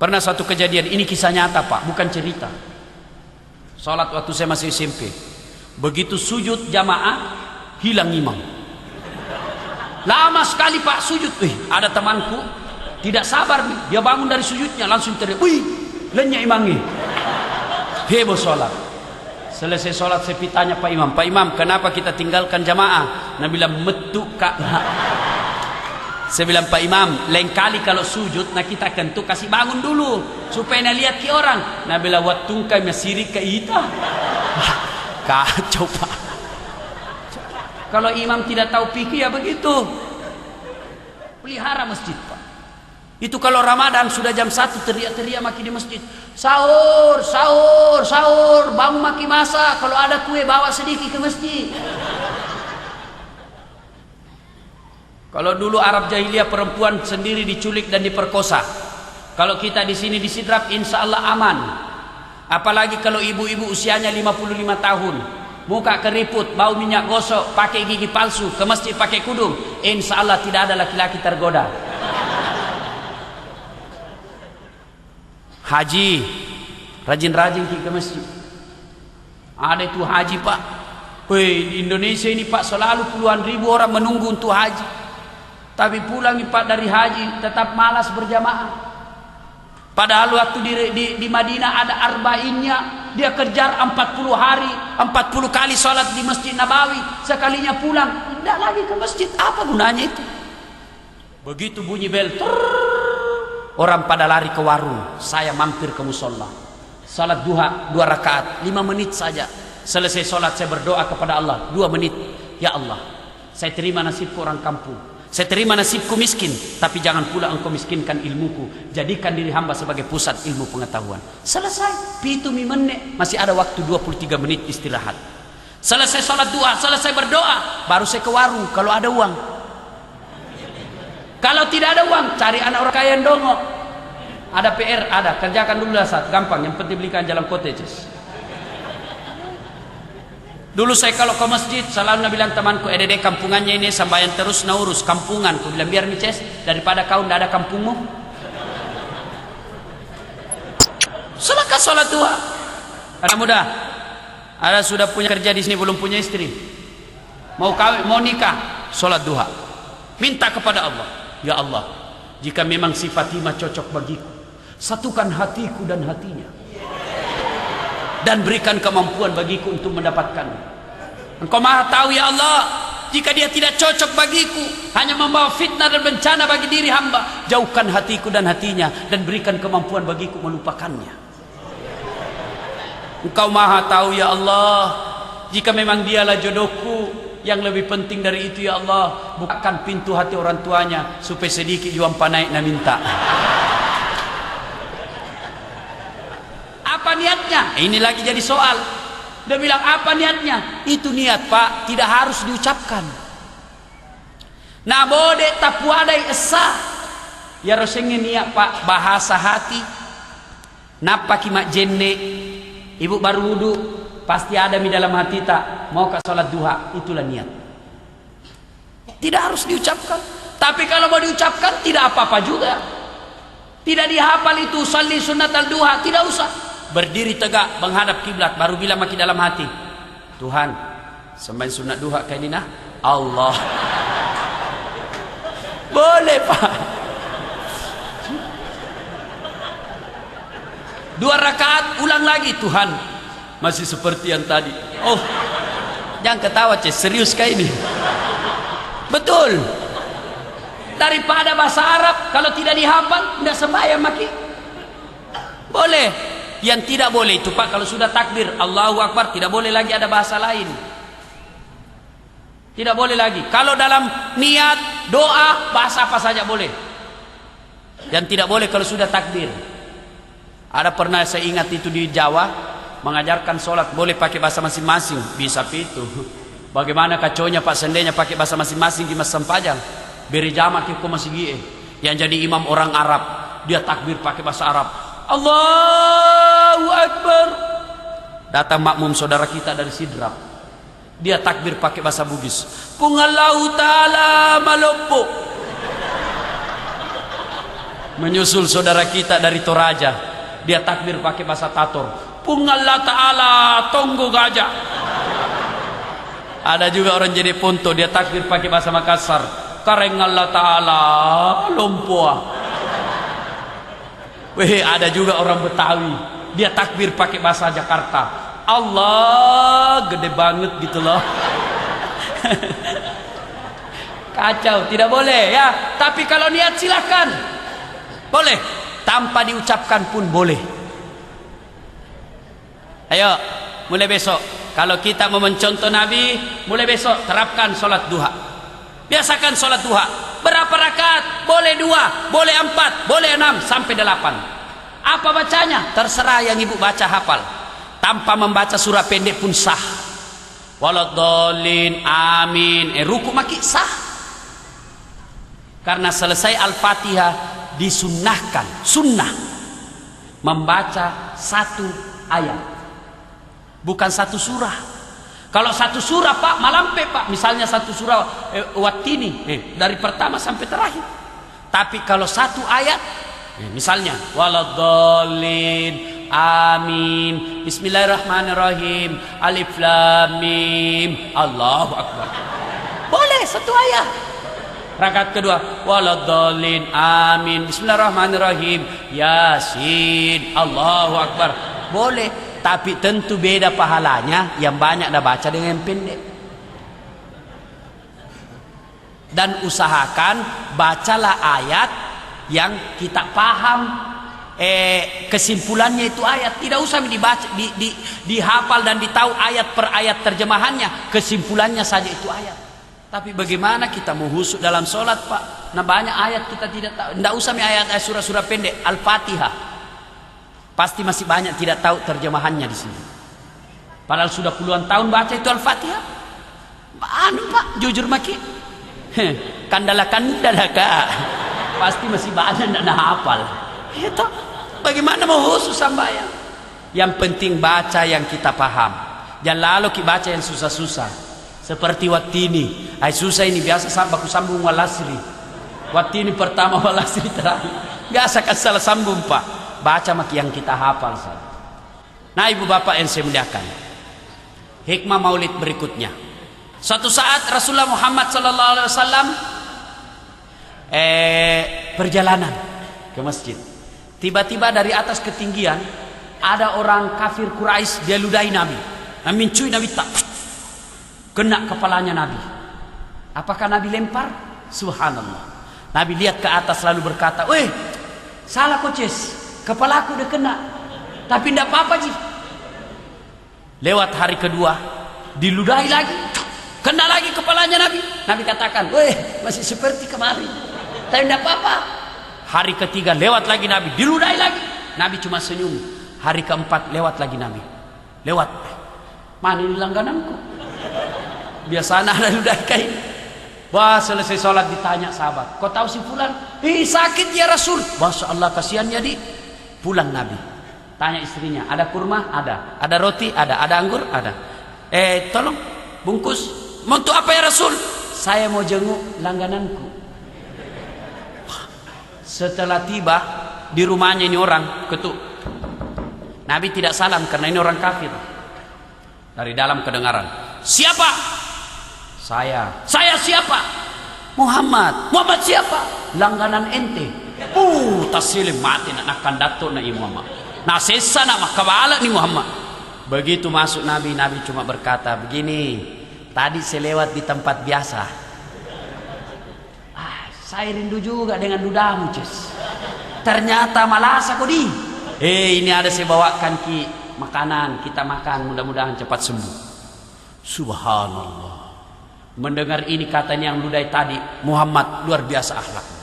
Pernah suatu kejadian, ini kisah nyata Pak, bukan cerita. Sholat waktu saya masih SMP. Begitu sujud jamaah, hilang imam. Lama sekali Pak sujud. Ada temanku tidak sabar nih, dia bangun dari sujudnya langsung teriak, "Wih, lenyap imamnya." Heboh sholat. Selesai sholat saya tanya Pak Imam, kenapa kita tinggalkan jamaah? Nah bilang, "Metu Kak." Saya bilang, "Pak Imam, lain kali kalau sujud, nah kita kentu kasih bangun dulu supaya nah lihat ke orang." Nah bilang, "Wattung kami sirik ke ita." Kacau Pak. Kalau imam tidak tahu fikih ya begitu. Pelihara masjid Pak. Itu kalau Ramadan sudah jam 1 teriak-teriak maki di masjid, "Sahur, sahur, sahur, bangun maki masak, kalau ada kue bawa sedikit ke masjid." Kalau dulu Arab jahiliyah perempuan sendiri diculik dan diperkosa. Kalau kita di sini disidrap, insya Allah aman. Apalagi kalau ibu-ibu usianya 55 tahun, muka keriput, bau minyak gosok, pakai gigi palsu, ke masjid pakai kudung, insya Allah tidak ada laki-laki tergoda. Haji, rajin-rajin ke masjid. Ada itu haji Pak. Di Indonesia ini Pak selalu puluhan ribu orang menunggu untuk haji. Tapi pulang Pak dari haji tetap malas berjamaah. Padahal waktu di Madinah ada arba'innya, dia kejar 40 hari, 40 kali sholat di Masjid Nabawi. Sekalinya pulang, tidak lagi ke masjid. Apa gunanya itu? Begitu bunyi bel, orang pada lari ke warung. Saya mampir ke musola. Salat duha 2 rakaat, 5 menit saja. Selesai sholat saya berdoa kepada Allah 2 menit. Ya Allah, saya terima nasibku orang kampung. Saya terima nasibku miskin, tapi jangan pula engkau miskinkan ilmuku. Jadikan diri hamba sebagai pusat ilmu pengetahuan. Selesai, pitu menit, masih ada waktu 23 menit istirahat. Selesai sholat duha, selesai berdoa, baru saya ke warung kalau ada uang. Kalau tidak ada uang, cari anak orang kaya yang dongok. Ada PR, ada, kerjakan dulu lah saat, gampang, yang penting belikan jalan cottages. Dulu saya kalau ke masjid selalu bilang temanku, "Dede kampungannya ini sambayan terus na urus kampungan." Ku bilang, "Biar mices daripada kau ndak ada kampungmu." Silakan sholat duha. Anak muda, ada sudah punya kerja di sini belum punya istri, mau kawin, mau nikah, sholat duha. Minta kepada Allah, "Ya Allah, jika memang si Fatimah cocok bagiku, satukan hatiku dan hatinya, dan berikan kemampuan bagiku untuk mendapatkannya. Engkau maha tahu ya Allah, jika dia tidak cocok bagiku, hanya membawa fitnah dan bencana bagi diri hamba, jauhkan hatiku dan hatinya, dan berikan kemampuan bagiku melupakannya. Engkau maha tahu ya Allah, jika memang dialah jodohku, yang lebih penting dari itu ya Allah, bukakan pintu hati orang tuanya, supaya sedikit juang panaik na minta." Apa niatnya? Ini lagi jadi soal. Dia bilang, apa niatnya? Itu niat Pak, tidak harus diucapkan. Nah bode tapuadai esa. Ya rosengnya niat Pak, bahasa hati. Napa kimak jenne, ibu baru wudu, pasti ada di dalam hati tak, mau ke sholat duha, itulah niat. Tidak harus diucapkan. Tapi kalau mau diucapkan, tidak apa-apa juga. Tidak dihafal itu, salli sunat al-duha, tidak usah. Berdiri tegak menghadap kiblat, baru bilang maki dalam hati, "Tuhan, sembahyang sunat duha kayak ini nah, Allah." Boleh Pak. 2 rakaat ulang lagi, "Tuhan, masih seperti yang tadi." Oh, jangan ketawa serius kayak ini. Betul. Daripada bahasa Arab kalau tidak dihafal, tidak sembahyang maki. Boleh. Yang tidak boleh itu Pak, kalau sudah takbir Allahu Akbar, tidak boleh lagi ada bahasa lain. Tidak boleh lagi. Kalau dalam niat, doa, bahasa apa saja boleh. Yang tidak boleh kalau sudah takbir. Ada pernah saya ingat itu di Jawa, mengajarkan sholat boleh pakai bahasa masing-masing. Bisa itu. Bagaimana kacaunya Pak, seandainya pakai bahasa masing-masing di Mas Sampajang. Beri jamak itu masih gie. Yang jadi imam orang Arab, dia takbir pakai bahasa Arab. Allahu Akbar. Datang makmum saudara kita dari Sidrap, dia takbir pakai bahasa Bugis. Pungallahu ta'ala maloppo. Menyusul saudara kita dari Toraja, dia takbir pakai bahasa Tator. Pung Allah Ta'ala tonggo gajah. Ada juga orang jadi Ponto, dia takbir pakai bahasa Makassar. Kareng Allah Ta'ala lompua. Weh, ada juga orang Betawi, dia takbir pakai bahasa Jakarta. Allah gede banget gitu loh. Kacau, tidak boleh ya. Tapi kalau niat silakan, boleh. Tanpa diucapkan pun boleh. Ayo, mulai besok kalau kita mau mencontoh Nabi, mulai besok terapkan sholat duha. Biasakan sholat duha. Berapa rakaat? Boleh 2, boleh 4, boleh 6 sampai 8. Apa bacanya? Terserah yang ibu baca hafal. Tanpa membaca surah pendek pun sah. Waladhdallin, amin. Ruku maki sah. Karena selesai Al-Fatihah disunnahkan, sunnah membaca 1 ayat, bukan 1 surah. Kalau 1 surah Pak, malampe Pak, misalnya 1 surah Wattini, dari pertama sampai terakhir. Tapi kalau 1 ayat, misalnya waladhdallin, amin, bismillahirrahmanirrahim, alif lam mim, Allahu akbar, boleh 1 ayat. Rakaat kedua waladhdallin, amin, bismillahirrahmanirrahim, yasin, Allahu akbar, boleh. Tapi tentu beda pahalanya yang banyak dah baca dengan yang pendek. Dan usahakan bacalah ayat yang kita paham kesimpulannya itu ayat. Tidak usah dibaca, dihafal dan ditahu ayat per ayat terjemahannya, kesimpulannya saja itu ayat. Tapi bagaimana kita mau husuk dalam sholat Pak? Nah banyak ayat kita tidak tahu. Tidak usah ayat surah-surah pendek, Al-Fatihah. Pasti masih banyak tidak tahu terjemahannya di sini. Padahal sudah puluhan tahun baca itu Al-Fatihah. Anu Pak, jujur maki. Kandalaka. Pasti masih banyak tidak hafal. Itu bagaimana mau khusus sambayang? Yang penting baca yang kita paham. Jangan lalu kita baca yang susah-susah. Seperti Wattini. Susah ini biasa baku sambung walasri. Wattini pertama walasri terakhir. Biasa kan salah sambung Pak. Baca maki yang kita hafal saja. Nah ibu bapak yang saya muliakan, hikmah maulid berikutnya. Suatu saat Rasulullah Muhammad SAW perjalanan ke masjid. Tiba-tiba dari atas ketinggian ada orang kafir Quraisy, dia ludahi Nabi. Mencui Nabi, tak kena kepalanya Nabi. Apakah Nabi lempar? Subhanallah. Nabi lihat ke atas lalu berkata, "Weh, salah koces. Kepalaku udah kena, tapi tidak apa-apa Ji." Lewat hari kedua, diludahi lagi, kena lagi kepalanya Nabi. Nabi katakan, "Weh, masih seperti kemarin, tapi tidak apa-apa." Hari ketiga lewat lagi Nabi, diludahi lagi. Nabi cuma senyum. Hari keempat lewat lagi Nabi, lewat. Mana ini langgananku? Biasa ada ludahi kain. Wah, selesai sholat ditanya sahabat, "Kau tahu si fulan?" Sakit ya Rasul." Masya Allah, kasihannya di. Pulang Nabi, tanya istrinya, "Ada kurma?" "Ada." "Ada roti?" "Ada." "Ada anggur?" "Ada." Tolong bungkus." "Mau untuk apa ya Rasul?" "Saya mau jenguk langgananku." Setelah tiba di rumahnya ini orang ketuk. Nabi tidak salam karena ini orang kafir. Dari dalam kedengaran, "Siapa?" "Saya." "Saya siapa?" "Muhammad." "Muhammad siapa?" "Langganan ente." Taslim mati nak kandato na Muhammad. Nah sesa nak makabala ni Muhammad. Begitu masuk Nabi, Nabi cuma berkata begini, "Tadi saya lewat di tempat biasa. Saya rindu juga dengan ludamu, Cis. Ternyata malas aku di. Ini ada saya bawakan ki makanan, kita makan, mudah-mudahan cepat sembuh." Subhanallah. Mendengar ini katanya yang ludahi tadi, "Muhammad luar biasa akhlaknya.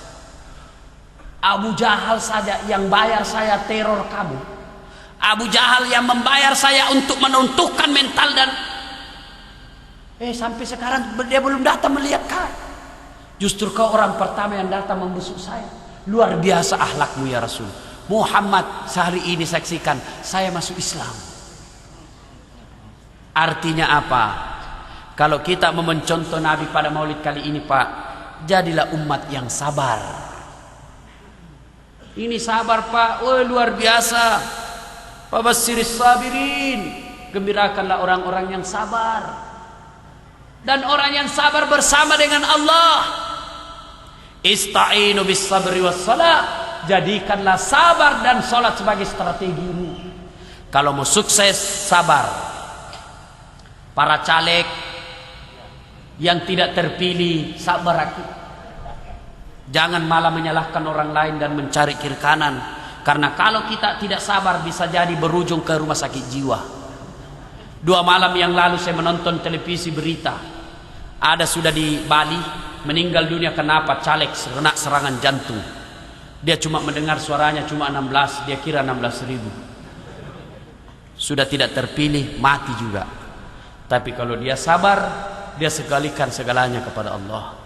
Abu Jahal saja yang bayar saya teror kamu. Abu Jahal yang membayar saya untuk menuntukkan mental dan sampai sekarang dia belum datang melihat kau. Justru kau orang pertama yang datang membusuk saya. Luar biasa akhlakmu ya Rasul. Muhammad sehari ini saksikan saya masuk Islam." Artinya apa? Kalau kita mau mencontoh Nabi pada maulid kali ini Pak, jadilah umat yang sabar. Ini sabar Pak, oh luar biasa. Fabasyiris sabirin, gembirakanlah orang-orang yang sabar. Dan orang yang sabar bersama dengan Allah. Ista'inu bis sabri was salat. Jadikanlah sabar dan salat sebagai strategimu. Kalau mau sukses, sabar. Para caleg yang tidak terpilih, sabar aku. Jangan malah menyalahkan orang lain dan mencari kiri kanan. Karena kalau kita tidak sabar bisa jadi berujung ke rumah sakit jiwa. 2 malam yang lalu saya menonton televisi berita. Ada sudah di Bali meninggal dunia kenapa? Caleg kena serangan jantung. Dia cuma mendengar suaranya cuma 16, dia kira 16.000. Sudah tidak terpilih, mati juga. Tapi kalau dia sabar, dia sekalikan segalanya kepada Allah.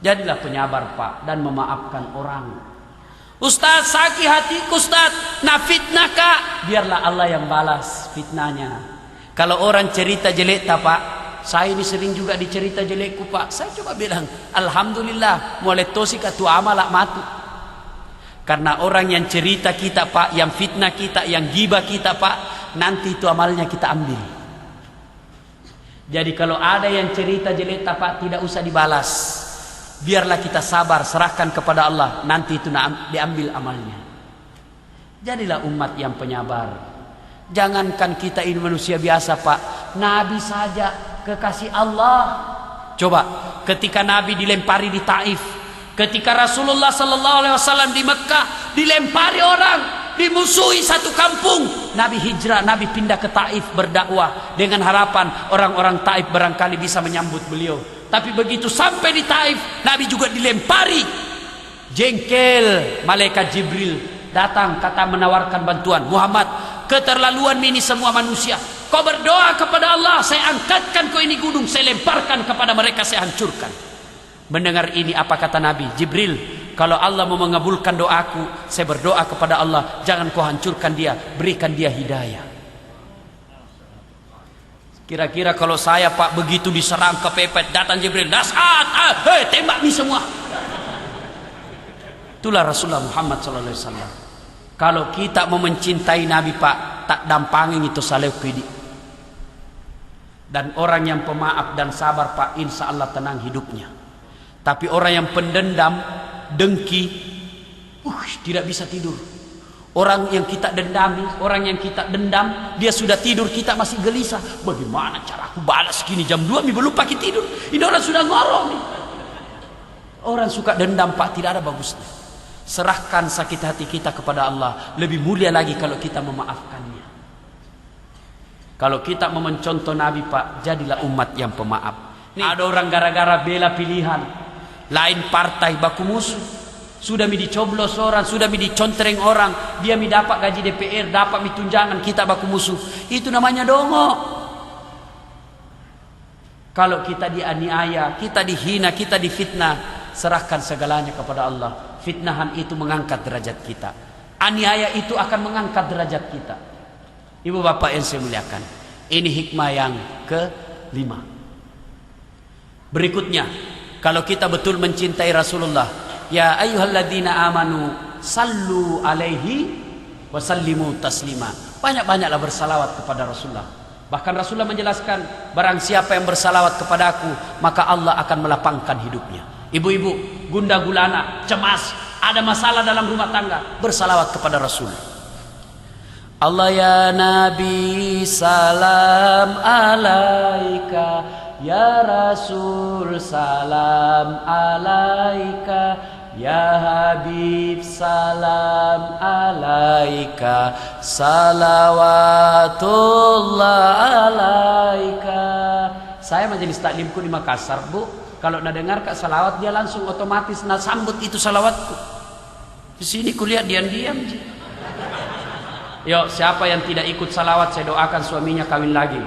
Jadilah penyabar Pak dan memaafkan orang. Ustaz, sakit hatiku Ustaz, nah fitnah Kak. Biarlah Allah yang balas fitnahnya. Kalau orang cerita jelek Pak, saya ini sering juga dicerita jelekku Pak. Saya coba bilang, alhamdulillah, mulai tosi katu amalak matu. Karena orang yang cerita kita Pak, yang fitnah kita, yang gibah kita Pak, nanti itu amalnya kita ambil. Jadi kalau ada yang cerita jelek Pak, tidak usah dibalas. Biarlah kita sabar, serahkan kepada Allah, nanti itu diambil amalnya. Jadilah umat yang penyabar. Jangankan kita ini manusia biasa Pak, Nabi saja kekasih Allah. Coba ketika Nabi dilempari di Taif, ketika Rasulullah SAW di Mekah dilempari orang, dimusuhi satu kampung, Nabi hijrah, Nabi pindah ke Taif berdakwah dengan harapan orang-orang Taif barangkali bisa menyambut beliau. Tapi begitu sampai di Taif, Nabi juga dilempari. Jengkel, malaikat Jibril datang kata menawarkan bantuan. Muhammad, keterlaluan ini semua manusia. Kau berdoa kepada Allah, saya angkatkan kau ini gunung, saya lemparkan kepada mereka, saya hancurkan. Mendengar ini apa kata Nabi? Jibril, kalau Allah mau mengabulkan doaku, saya berdoa kepada Allah, jangan kau hancurkan dia, berikan dia hidayah. Kira-kira kalau saya Pak begitu diserang kepepet, datang Jibril, dasat, tembak nih semua. Itulah Rasulullah Muhammad SAW. Kalau kita mau mencintai Nabi Pak, tak dampangin itu saleh kidi. Dan orang yang pemaaf dan sabar Pak, insya Allah tenang hidupnya. Tapi orang yang pendendam, dengki, tidak bisa tidur. Orang yang kita dendami, orang yang kita dendam, dia sudah tidur, kita masih gelisah. Bagaimana cara aku balas gini jam 2 belum pakai tidur? Ini orang sudah ngorong nih. Orang suka dendam Pak, tidak ada bagusnya. Serahkan sakit hati kita kepada Allah. Lebih mulia lagi kalau kita memaafkannya. Kalau kita mau mencontoh Nabi Pak, jadilah umat yang pemaaf. Nih, ada orang gara-gara bela pilihan, lain partai baku musuh. Sudah mi dicoblos orang, sudah mi dicontreng orang, dia mi dapat gaji DPR, dapat mi tunjangan, kita baku musuh. Itu namanya dongo. Kalau kita dianiaya, kita dihina, kita difitnah, serahkan segalanya kepada Allah. Fitnahan itu mengangkat derajat kita. Aniaya itu akan mengangkat derajat kita. Ibu bapak yang saya muliakan, ini hikmah yang ke-5. Berikutnya, kalau kita betul mencintai Rasulullah, ya ayyuhalladzina amanu sallu alaihi wa sallimu taslima. Banyak-banyaklah bersalawat kepada Rasulullah. Bahkan Rasulullah menjelaskan, barang siapa yang bersalawat kepada aku, maka Allah akan melapangkan hidupnya. Ibu-ibu, gunda gulana, cemas, ada masalah dalam rumah tangga, bersalawat kepada Rasul. Allah ya Nabi salam alaika, ya Rasul salam alaika, ya Habib salam alaika, salawatullah alaika. Saya majelis taklimku di Makassar Bu, kalau nak dengar kak salawat dia langsung otomatis nak sambut itu salawatku. Di sini kuliah diam-diam je. Yuk, siapa yang tidak ikut salawat saya doakan suaminya kawin lagi.